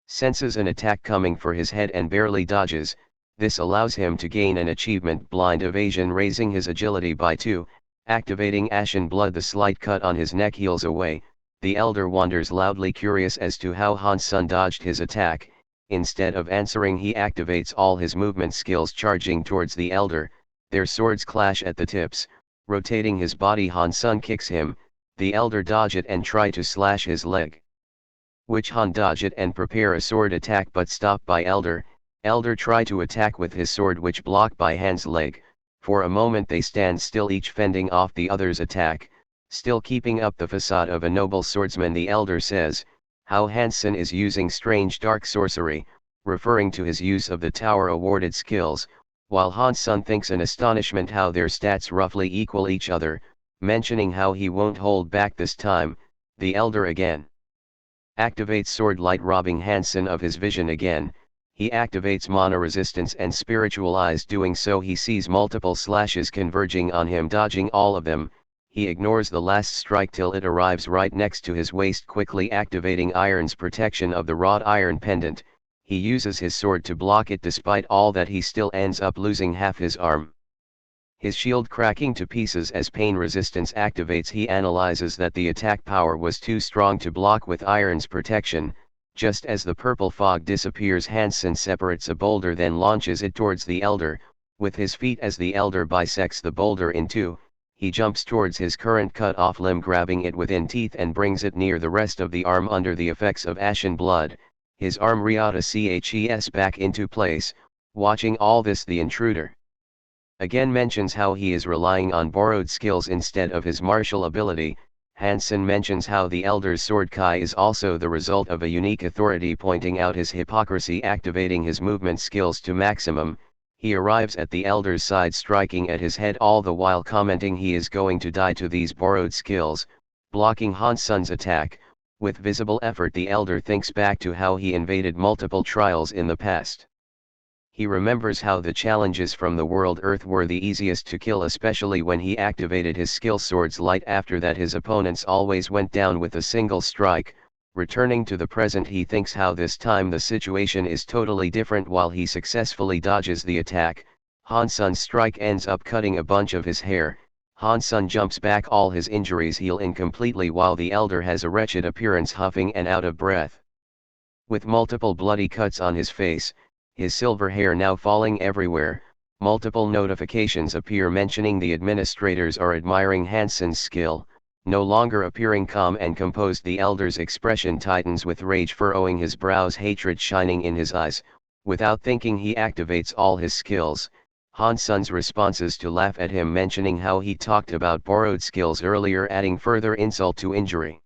senses an attack coming for his head and barely dodges. This allows him to gain an achievement blind evasion, raising his agility by 2, activating Ashen Blood. The slight cut on his neck heals away. The elder wonders loudly, curious as to how Hansun dodged his attack. Instead of answering, he activates all his movement skills, charging towards the elder. Their swords clash at the tips. Rotating his body, Hansun kicks him. The elder dodge it and try to slash his leg, which Han dodge it and prepare a sword attack, but stopped by elder. Elder try to attack with his sword, which blocked by Han's leg. For a moment they stand still, each fending off the other's attack, still keeping up the facade of a noble swordsman. The elder says how Hansen is using strange dark sorcery, referring to his use of the tower awarded skills, while Hansun thinks in astonishment how their stats roughly equal each other, mentioning how he won't hold back this time. The elder again activates sword light, robbing Hansen of his vision again. He activates mana resistance and spiritual eyes. Doing so, he sees multiple slashes converging on him, dodging all of them. He ignores the last strike till it arrives right next to his waist, quickly activating Iron's protection of the wrought iron pendant. He uses his sword to block it. Despite all that, he still ends up losing half his arm, his shield cracking to pieces as pain resistance activates. He analyzes that the attack power was too strong to block with Iron's protection. Just as the purple fog disappears, Hansen separates a boulder, then launches it towards the elder. With his feet, as the elder bisects the boulder in two, he jumps towards his current cut-off limb, grabbing it within teeth and brings it near the rest of the arm. Under the effects of Ashen Blood, his arm reattaches back into place. Watching all this, the intruder again mentions how he is relying on borrowed skills instead of his martial ability. Hansen mentions how the elder's sword Kai is also the result of a unique authority, pointing out his hypocrisy, activating his movement skills to maximum. He arrives at the elder's side, striking at his head, all the while commenting he is going to die to these borrowed skills, blocking Hansun's attack. With visible effort, the elder thinks back to how he invaded multiple trials in the past. He remembers how the challenges from the world Earth were the easiest to kill, especially when he activated his skill Swords Light. After that, his opponents always went down with a single strike. Returning to the present, he thinks how this time the situation is totally different. While he successfully dodges the attack, Hansun's strike ends up cutting a bunch of his hair. Hansun jumps back, all his injuries heal incompletely, while the elder has a wretched appearance, huffing and out of breath, with multiple bloody cuts on his face, his silver hair now falling everywhere. Multiple notifications appear mentioning the administrators are admiring Hansen's skill. No longer appearing calm and composed, the elder's expression tightens with rage, furrowing his brows, hatred shining in his eyes. Without thinking, he activates all his skills. Hansun's responses to laugh at him, mentioning how he talked about borrowed skills earlier, adding further insult to injury.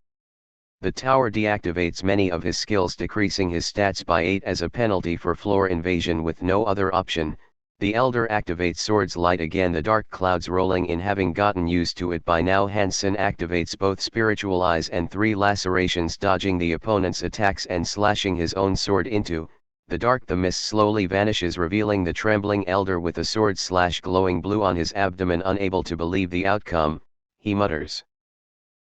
The tower deactivates many of his skills, decreasing his stats by 8 as a penalty for floor invasion. With no other option, the elder activates Swords Light again, the dark clouds rolling in. Having gotten used to it by now, Hansen activates both Spiritual Eyes and 3 lacerations, dodging the opponent's attacks and slashing his own sword into the dark. The mist slowly vanishes, revealing the trembling elder with a sword slash glowing blue on his abdomen. Unable to believe the outcome, he mutters,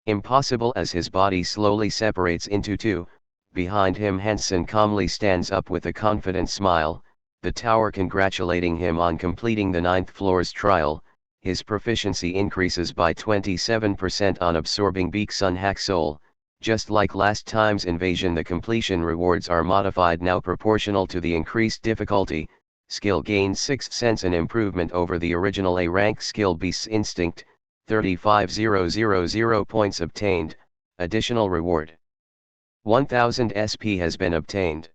"Impossible," as his body slowly separates into 2. Behind him, Hansen calmly stands up with a confident smile, the tower congratulating him on completing the 9th floor's trial. His proficiency increases by 27% on absorbing Beak Sun Hack Soul. Just like last time's invasion, the completion rewards are modified now proportional to the increased difficulty. Skill gains 6 cents, an improvement over the original A rank skill Beast's Instinct. 35,000 points obtained. Additional reward 1000 SP has been obtained.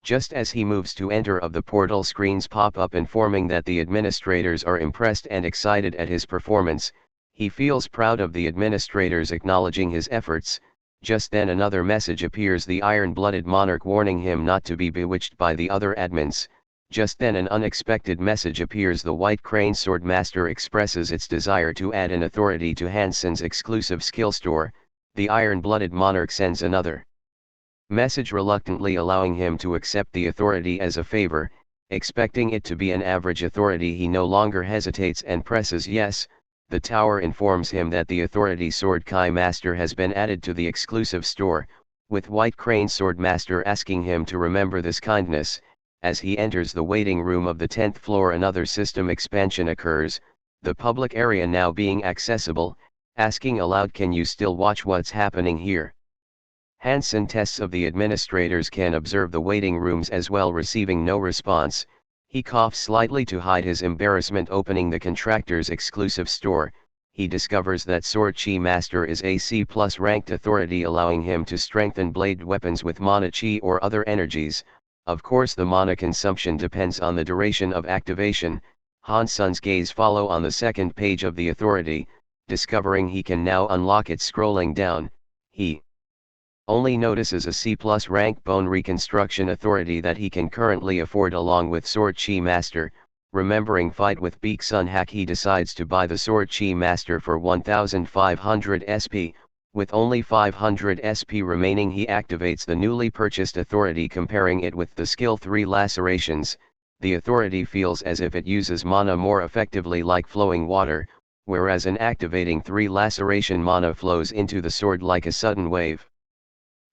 Just as he moves to enter, of the portal, screens pop up informing that the administrators are impressed and excited at his performance. He feels proud of the administrators acknowledging his efforts. Just then another message appears, the Iron-Blooded Monarch warning him not to be bewitched by the other admins. Just then an unexpected message appears, the White Crane Sword Master expresses its desire to add an authority to Hansen's exclusive skill store. The Iron-Blooded Monarch sends another message, reluctantly allowing him to accept the authority as a favor. Expecting it to be an average authority, he no longer hesitates and presses yes. The tower informs him that the authority Sword Kai Master has been added to the exclusive store, with White Crane Sword Master asking him to remember this kindness. As he enters the waiting room of the 10th floor, another system expansion occurs, the public area now being accessible, asking aloud, "Can you still watch what's happening here?" Hansen tests of the administrators can observe the waiting rooms as well, receiving no response. He coughs slightly to hide his embarrassment. Opening the contractor's exclusive store, he discovers that Sword Chi Master is a C+ ranked authority, allowing him to strengthen blade weapons with mana chi or other energies. Of course the mana consumption depends on the duration of activation. Hansen's gaze follow on the second page of the authority, discovering he can now unlock it. Scrolling down, he only notices a C+ rank bone reconstruction authority that he can currently afford along with Sword Chi Master. Remembering fight with Beak Sun Hack, he decides to buy the Sword Chi Master for 1500 SP. With only 500 SP remaining, he activates the newly purchased authority. Comparing it with the skill 3 lacerations, the authority feels as if it uses mana more effectively, like flowing water, whereas in activating 3 laceration, mana flows into the sword like a sudden wave.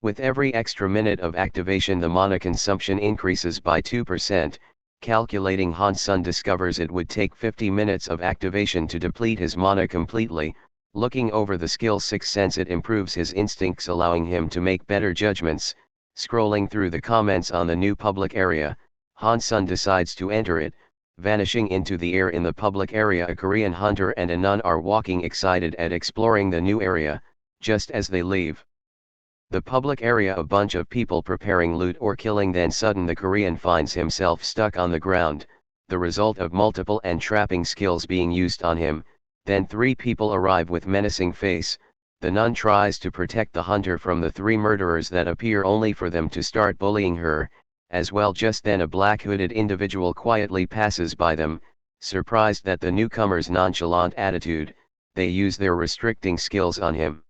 With every extra minute of activation the mana consumption increases by 2%, calculating, Hansen discovers it would take 50 minutes of activation to deplete his mana completely. Looking over the skill 6 sense, it improves his instincts, allowing him to make better judgments. Scrolling through the comments on the new public area, Hansen decides to enter it. Vanishing into the air in the public area, a Korean hunter and a nun are walking, excited at exploring the new area. Just as they leave the public area, a bunch of people preparing loot or killing. Then sudden the Korean finds himself stuck on the ground, the result of multiple entrapping skills being used on him. Then 3 people arrive with menacing face. The nun tries to protect the hunter from the 3 murderers that appear, only for them to start bullying her as well. Just then a black hooded individual quietly passes by them. Surprised at the newcomer's nonchalant attitude, they use their restricting skills on him,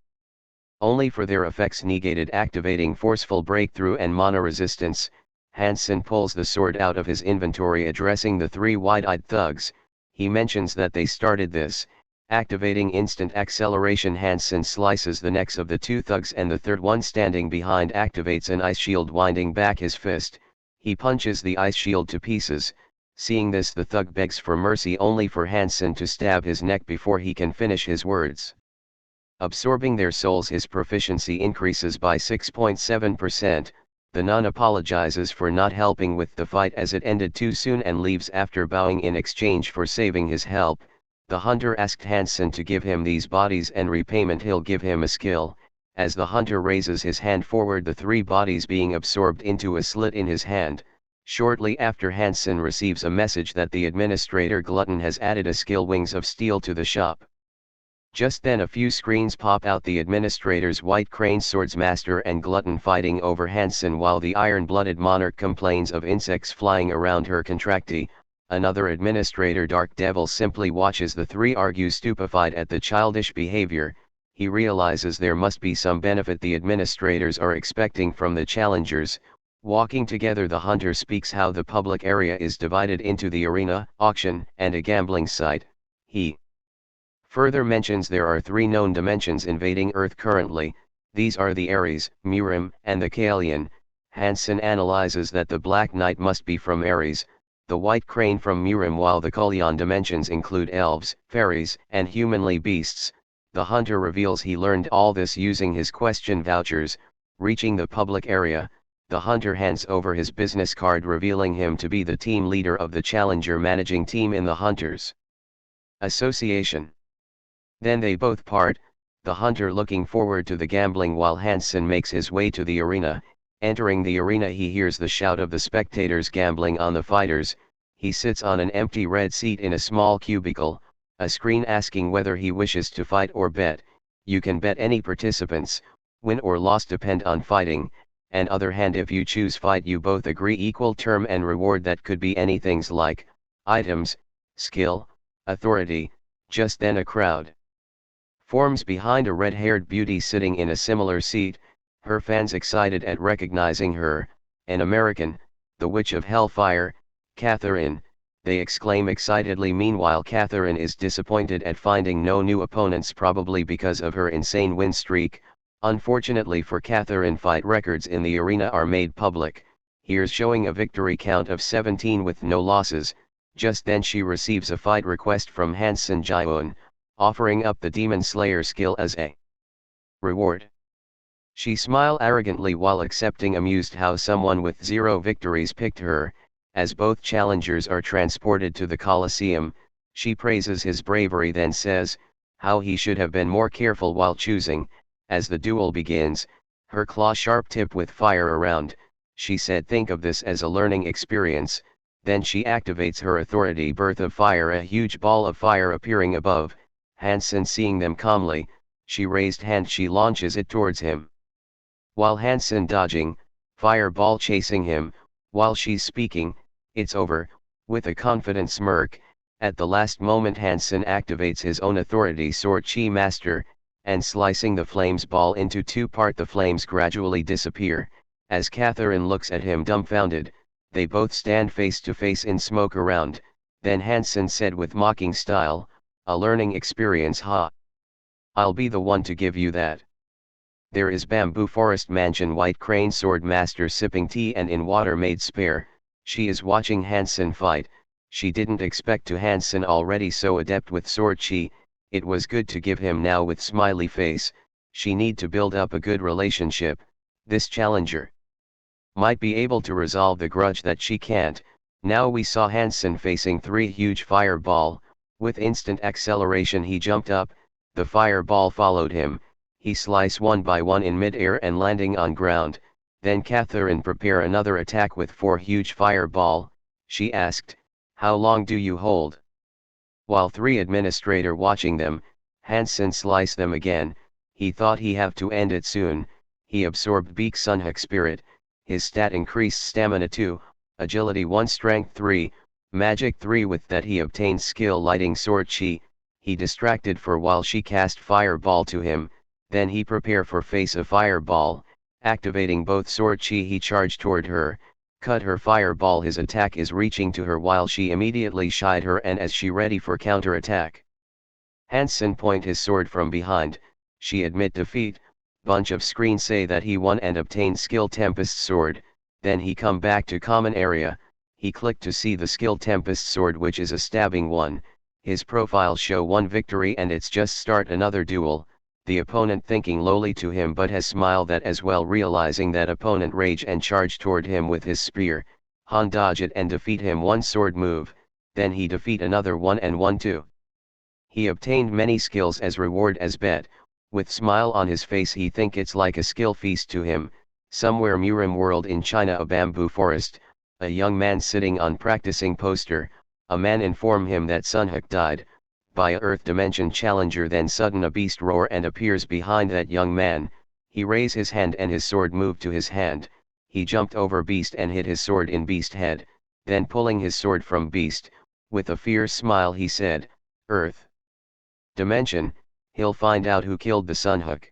only for their effects negated, activating forceful breakthrough and mana resistance. Hansen pulls the sword out of his inventory, addressing the 3 wide-eyed thugs. He mentions that they started this, activating instant acceleration. Hansen slices the necks of the 2 thugs, and the third one standing behind activates an ice shield, winding back his fist. He punches the ice shield to pieces. Seeing this, the thug begs for mercy, only for Hansen to stab his neck before he can finish his words. Absorbing their souls, his proficiency increases by 6.7%. The nun apologizes for not helping with the fight as it ended too soon and leaves after bowing in exchange for saving his help. The hunter asked Hansen to give him these bodies, and repayment he'll give him a skill. As the hunter raises his hand forward, the 3 bodies being absorbed into a slit in his hand. Shortly after, Hansen receives a message that the administrator Glutton has added a skill, Wings of Steel, to the shop. Just then a few screens pop out, the administrator's White Crane Swordsmaster and Glutton fighting over Hansen, while the iron-blooded monarch complains of insects flying around her contractee. Another administrator, Dark Devil, simply watches the 3 argue, stupefied at the childish behavior. He realizes there must be some benefit the administrators are expecting from the challengers. Walking together, the hunter speaks how the public area is divided into the arena, auction, and a gambling site. He further mentions there are 3 known dimensions invading Earth currently. These are the Ares, Mirim, and the Kaelian. Hansen analyzes that the Black Knight must be from Ares, the White Crane from Mirim, while the Kaelian dimensions include elves, fairies, and humanly beasts. The hunter reveals he learned all this using his question vouchers. Reaching the public area, the hunter hands over his business card, revealing him to be the team leader of the challenger managing team in the Hunters Association. Then they both part, the hunter looking forward to the gambling while Hansen makes his way to the arena. Entering the arena, he hears the shout of the spectators gambling on the fighters. He sits on an empty red seat in a small cubicle, a screen asking whether he wishes to fight or bet. You can bet any participants, win or loss depend on fighting, and other hand if you choose fight you both agree equal term and reward that could be anything like items, skill, authority. Just then a crowd forms behind a red-haired beauty sitting in a similar seat, her fans excited at recognizing her, an American, the Witch of Hellfire, Catherine. They exclaim excitedly. Meanwhile, Catherine is disappointed at finding no new opponents, probably because of her insane win streak. Unfortunately for Catherine, fight records in the arena are made public. here's showing a victory count of 17 with no losses. Just then she receives a fight request from Hansen Jiun, offering up the Demon Slayer skill as a reward. She smiled arrogantly while accepting, amused how someone with 0 victories picked her. As both challengers are transported to the Colosseum, she praises his bravery, then says how he should have been more careful while choosing. As the duel begins, her claw sharp tipped with fire around, she said, think of this as a learning experience. Then she activates her authority birth of fire, a huge ball of fire appearing above. Hansen seeing them calmly, she raised hand, she launches it towards him. While Hansen dodging, fireball chasing him, while she's speaking, it's over, with a confident smirk. At the last moment Hansen activates his own authority sword Chi Master, and slicing the flames ball into 2 parts, the flames gradually disappear. As Catherine looks at him dumbfounded, they both stand face to face in smoke around. Then Hansen said with mocking style, a learning experience, ha. I'll be the one to give you that. There is bamboo forest mansion white crane sword master sipping tea and in water maid spare. She is watching Hansen fight. She didn't expect to Hansen already so adept with sword chi. It was good to give him now with smiley face. She need to build up a good relationship. This challenger might be able to resolve the grudge that she can't. Now we saw Hansen facing 3 huge fireball. With instant acceleration he jumped up, the fireball followed him, he sliced one by one in mid-air and landing on ground. Then Catherine prepare another attack with 4 huge fireball. She asked, how long do you hold? While 3 administrator watching them, Hansen sliced them again. He thought he have to end it soon. He absorbed Beak Sunhook spirit. His stat increased stamina 2, agility 1, strength 3, magic 3. With that he obtained skill lighting sword chi. He distracted for while she cast fireball to him. Then he prepare for face a fireball, activating both sword chi. He charged toward her, cut her fireball. His attack is reaching to her while she immediately shied her, and as she ready for counter attack, Hansen point his sword from behind. She admit defeat. Bunch of screen say that he won and obtained skill Tempest sword. Then he come back to common area. He clicked to see the skill Tempest sword, which is a stabbing one. His profile show 1 victory and it's just start another duel. The opponent thinking lowly to him but has smiled that as well, realizing that opponent rage and charge toward him with his spear. Han dodge it and defeat him 1 sword move. Then he defeat another 1 and 1 2. He obtained many skills as reward as bet. With smile on his face he think it's like a skill feast to him. Somewhere Murim world in China, a bamboo forest, a young man sitting on practicing poster. A man inform him that Sunhook died by a earth dimension challenger. Then sudden a beast roar and appears behind that young man. He raise his hand and his sword moved to his hand. He jumped over beast and hit his sword in beast head. Then pulling his sword from beast, with a fierce smile he said, earth dimension, he'll find out who killed the Sunhook.